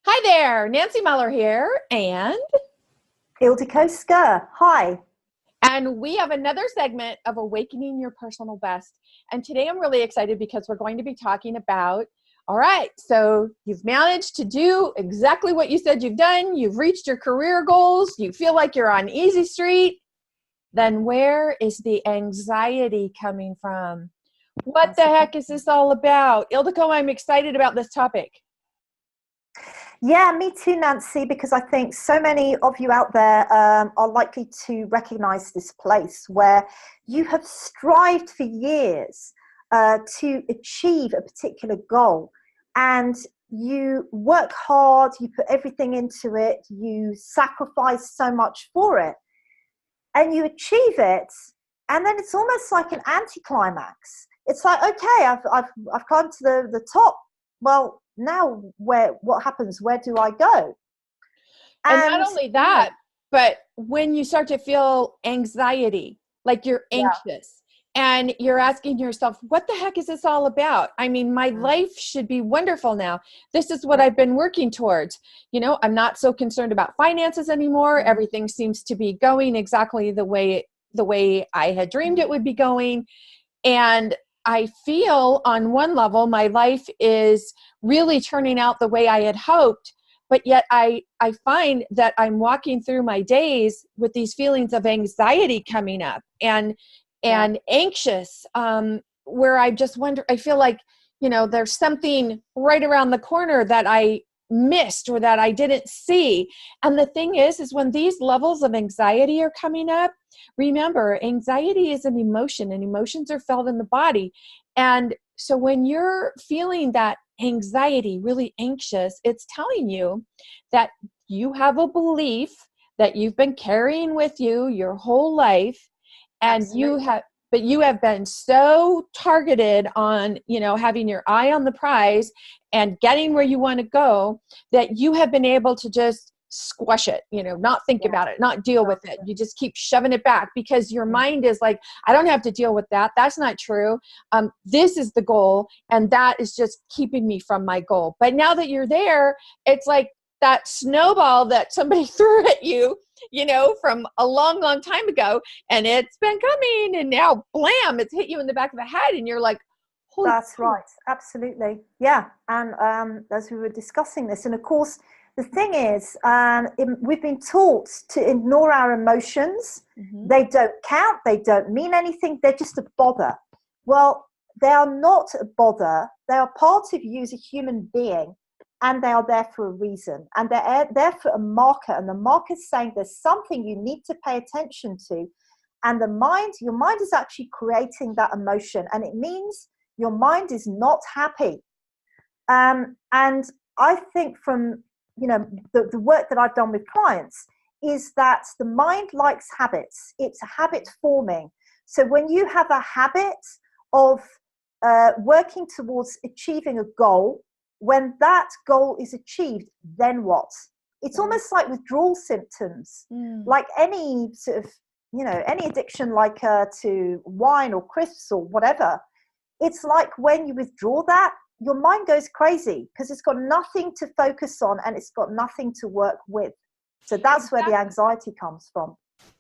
Hi there, Nancy Mueller here, Ildiko Scurr. Hi. and we have another segment of Awakening Your Personal Best. And today I'm really excited because we're going to be talking about, all right, so you've managed to do exactly what you said you've done. You've reached your career goals. You feel like you're on easy street. Then where is the anxiety coming from? What the heck is this all about? Ildiko, I'm excited about this topic. Yeah, me too, Nancy, because I think so many of you out there are likely to recognize this place where you have strived for years to achieve a particular goal. And you work hard, you put everything into it, you sacrifice so much for it, and you achieve it. And then it's almost like an anticlimax. It's like, okay, I've climbed to the top. Well, now what happens? Where do I go? And not And only that, but when you start to feel anxiety, like you're yeah, anxious and you're asking yourself, what the heck is this all about? I mean, my yeah, life should be wonderful now. This is what yeah, I've been working towards. I'm not so concerned about finances anymore. mm, Everything seems to be going exactly the way I had dreamed it mm, would be going. And I feel on one level, my life is really turning out the way I had hoped. But yet I find that I'm walking through my days with these feelings of anxiety coming up yeah, and anxious, where I just wonder, I feel like, there's something right around the corner that I missed or that I didn't see. And the thing is when these levels of anxiety are coming up, remember, anxiety is an emotion and emotions are felt in the body. And so when you're feeling that anxiety, really anxious, it's telling you that you have a belief that you've been carrying with you your whole life, and absolutely. you have been so targeted on, having your eye on the prize and getting where you want to go, that you have been able to just squash it, not think Yeah, about it, not deal with it. that's You just keep shoving it back because your it. mind is like, I don't have to deal with that. That's not true. This is the goal. And that is just keeping me from my goal. But now that you're there, it's like that snowball that somebody threw at you, from a long, long time ago, and it's been coming, and now blam, it's hit you in the back of the head, and you're like, holy That's cow. right. Absolutely. Yeah. And as we were discussing this, and of course, the thing is, we've been taught to ignore our emotions. Mm-hmm. They don't count. They don't mean anything. They're just a bother. Well, they are not a bother. They are part of you as a human being, and they are there for a reason. And they're there for a marker. And the marker is saying there's something you need to pay attention to. And your mind is actually creating that emotion. And it means your mind is not happy. And I think from the work that I've done with clients is that the mind likes habits. It's a habit forming. So when you have a habit of working towards achieving a goal, when that goal is achieved, then what? It's Right. almost like withdrawal symptoms, Mm. like any sort of any addiction, like to wine or crisps or whatever. It's like when you withdraw that, your mind goes crazy because it's got nothing to focus on and it's got nothing to work with. So that's where the Exactly. anxiety comes from.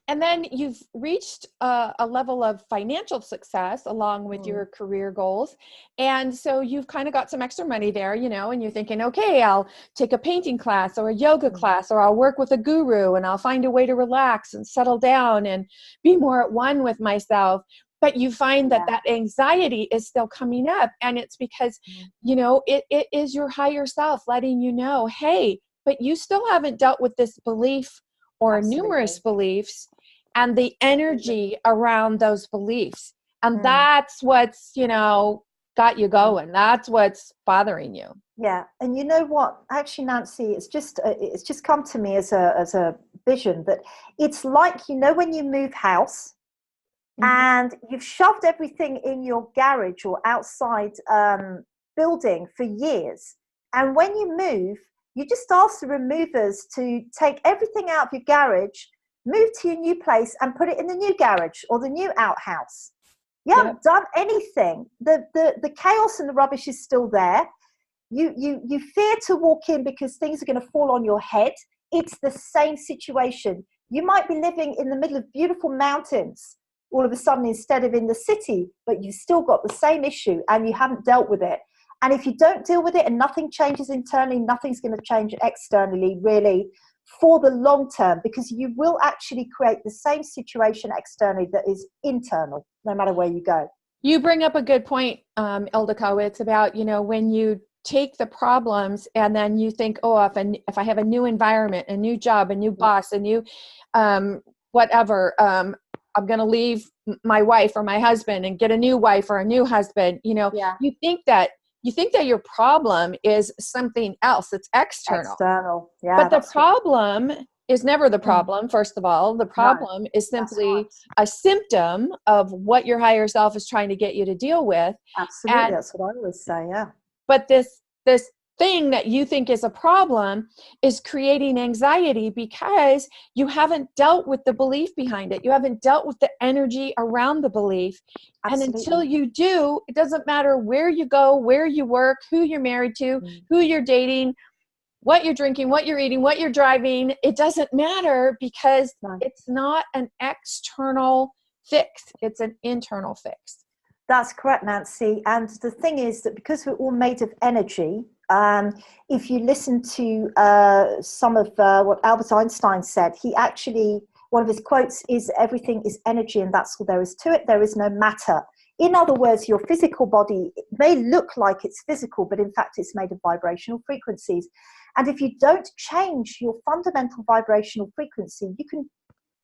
And then you've reached a level of financial success along with Mm, your career goals. And so you've kind of got some extra money there, and you're thinking, okay, I'll take a painting class or a yoga mm, class, or I'll work with a guru and I'll find a way to relax and settle down and be more at one with myself. But you find that yeah. that anxiety is still coming up. And it's because, Mm, it is your higher self letting you know, hey, but you still haven't dealt with this belief or numerous absolutely. beliefs and the Absolutely. energy around those beliefs. And Mm, that's what's, got you mm. going. That's what's bothering you. Yeah, and you know what? Actually, Nancy, it's just come to me as a vision that it's like when you move house Mhm. and you've shoved everything in your garage or outside building for years. And when you move, you just ask the removers to take everything out of your garage, move to your new place, and put it in the new garage or the new outhouse. You Yep. haven't done anything. The chaos and the rubbish is still there. You fear to walk in because things are going to fall on your head. It's the same situation. You might be living in the middle of beautiful mountains all of a sudden instead of in the city, but you've still got the same issue and you haven't dealt with it. And if you don't deal with it and nothing changes internally, nothing's going to change externally, really, for the long term, because you will actually create the same situation externally that is internal, no matter where you go. You bring up a good point, Ildiko. It's about, when you take the problems and then you think, oh, if I have a new environment, a new job, a new boss, a new whatever, I'm going to leave my wife or my husband and get a new wife or a new husband. You think that your problem is something else. It's external. Yeah. But the problem is never the problem. First of all, the problem is simply a symptom of what your higher self is trying to get you to deal with. Absolutely. That's what I always say. Yeah. But this thing that you think is a problem is creating anxiety because you haven't dealt with the belief behind it. You haven't dealt with the energy around the belief. Absolutely. And until you do, it doesn't matter where you go, where you work, who you're married to, who you're dating, what you're drinking, what you're eating, what you're driving. It doesn't matter because it's not an external fix. It's an internal fix. That's correct, Nancy. And the thing is that because we're all made of energy, if you listen to some of what Albert Einstein said, he actually, one of his quotes is, everything is energy and that's all there is to it. There is no matter. In other words, your physical body may look like it's physical, but in fact it's made of vibrational frequencies. And if you don't change your fundamental vibrational frequency,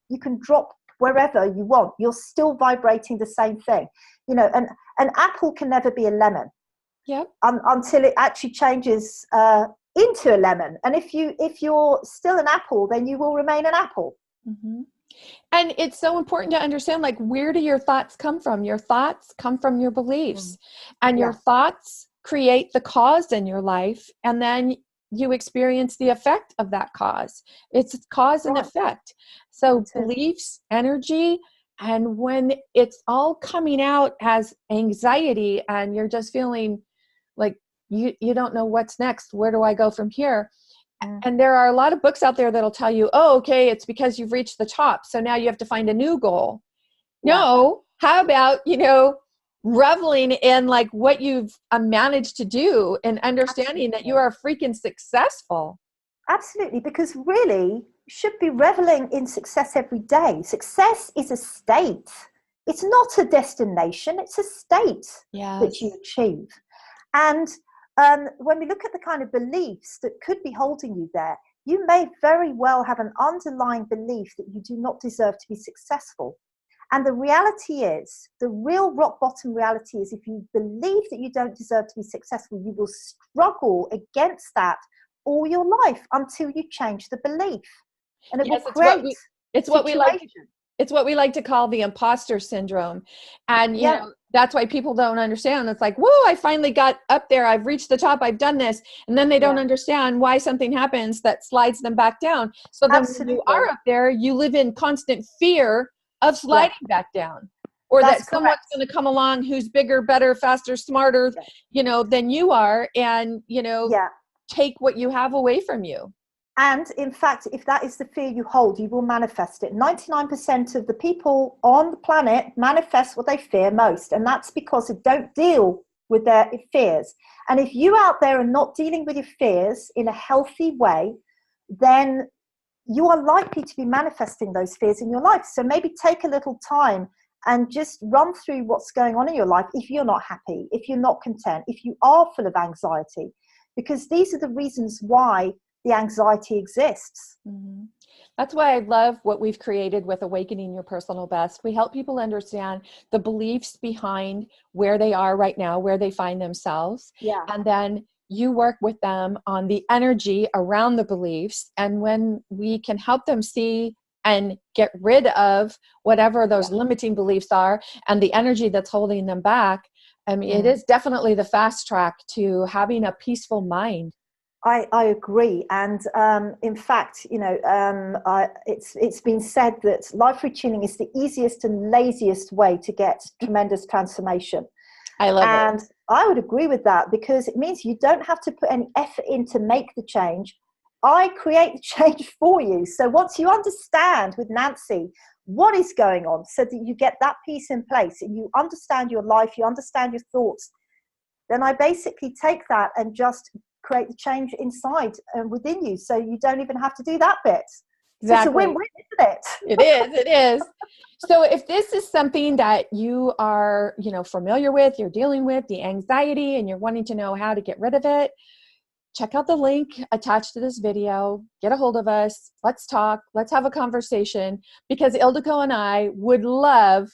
you can drop wherever you want. You're still vibrating the same thing. An apple can never be a lemon. Yep. Until it actually changes into a lemon. And if you're still an apple, then you will remain an apple. Mm-hmm. And it's so important to understand, where do your thoughts come from? Your thoughts come from your beliefs. And your thoughts create the cause in your life. And then you experience the effect of that cause. It's cause and effect. So beliefs, energy, and when it's all coming out as anxiety and you're just feeling like you don't know what's next, where do I go from here? And there are a lot of books out there that'll tell you, oh, okay, it's because you've reached the top, so now you have to find a new goal. No, how about, reveling in what you've managed to do and understanding that you are freaking successful. Absolutely, because really you should be reveling in success every day. Success is a state. It's not a destination, it's a state which you achieve. And when we look at the kind of beliefs that could be holding you there, you may very well have an underlying belief that you do not deserve to be successful. And the reality is, the real rock bottom reality is, if you believe that you don't deserve to be successful, you will struggle against that all your life until you change the belief. And it will create it's what we like to call the imposter syndrome. And, that's why people don't understand. It's like, whoa, I finally got up there. I've reached the top. I've done this. And then they don't understand why something happens that slides them back down. So then when you are up there, you live in constant fear of sliding back down, or that someone's going to come along who's bigger, better, faster, smarter, than you are, and, take what you have away from you. And in fact, if that is the fear you hold, you will manifest it. 99% of the people on the planet manifest what they fear most. And that's because they don't deal with their fears. And if you out there are not dealing with your fears in a healthy way, then you are likely to be manifesting those fears in your life. So maybe take a little time and just run through what's going on in your life if you're not happy, if you're not content, if you are full of anxiety, because these are the reasons why the anxiety exists. Mm-hmm. That's why I love what we've created with Awakening Your Personal Best. We help people understand the beliefs behind where they are right now, where they find themselves. Yeah. And then you work with them on the energy around the beliefs. And when we can help them see and get rid of whatever those limiting beliefs are and the energy that's holding them back, I mean, it is definitely the fast track to having a peaceful mind. I agree. And in fact, it's been said that life retuning is the easiest and laziest way to get tremendous transformation. I love it. And I would agree with that, because it means you don't have to put any effort in to make the change. I create the change for you. So once you understand with Nancy what is going on, so that you get that piece in place and you understand your life, you understand your thoughts, then I basically take that and just create the change inside and within you. So you don't even have to do that bit. Exactly. So it's a win-win, isn't it? It is. It is. So if this is something that you are, familiar with, you're dealing with the anxiety and you're wanting to know how to get rid of it, check out the link attached to this video, get a hold of us, let's talk, let's have a conversation, because Ildiko and I would love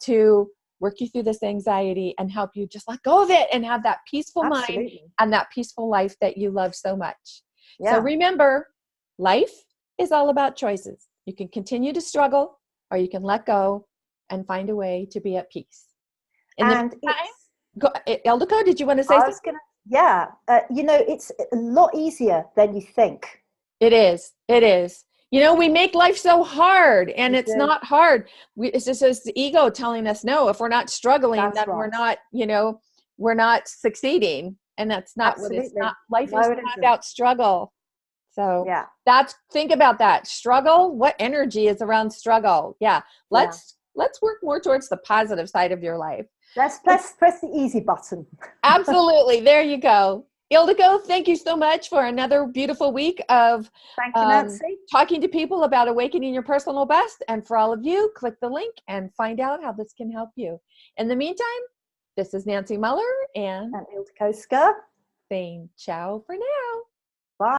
to work you through this anxiety and help you just let go of it and have that peaceful mind and that peaceful life that you love so much. Yeah. So remember, life is all about choices. You can continue to struggle, or you can let go and find a way to be at peace. Ildiko, did you want to say something? It's a lot easier than you think. It is. It is. We make life so hard, and it's not hard. It's just the ego telling us, no, if we're not struggling, then we're not, we're not succeeding. And that's not what it's not. Life is not about struggle. So think about that. Struggle. What energy is around struggle? Yeah. Let's work more towards the positive side of your life. Let's press the easy button. Absolutely. There you go. Ildiko, thank you so much for another beautiful week of talking to people about awakening your personal best. And for all of you, click the link and find out how this can help you. In the meantime, this is Nancy Mueller and Ildiko Scurr saying ciao for now. Bye.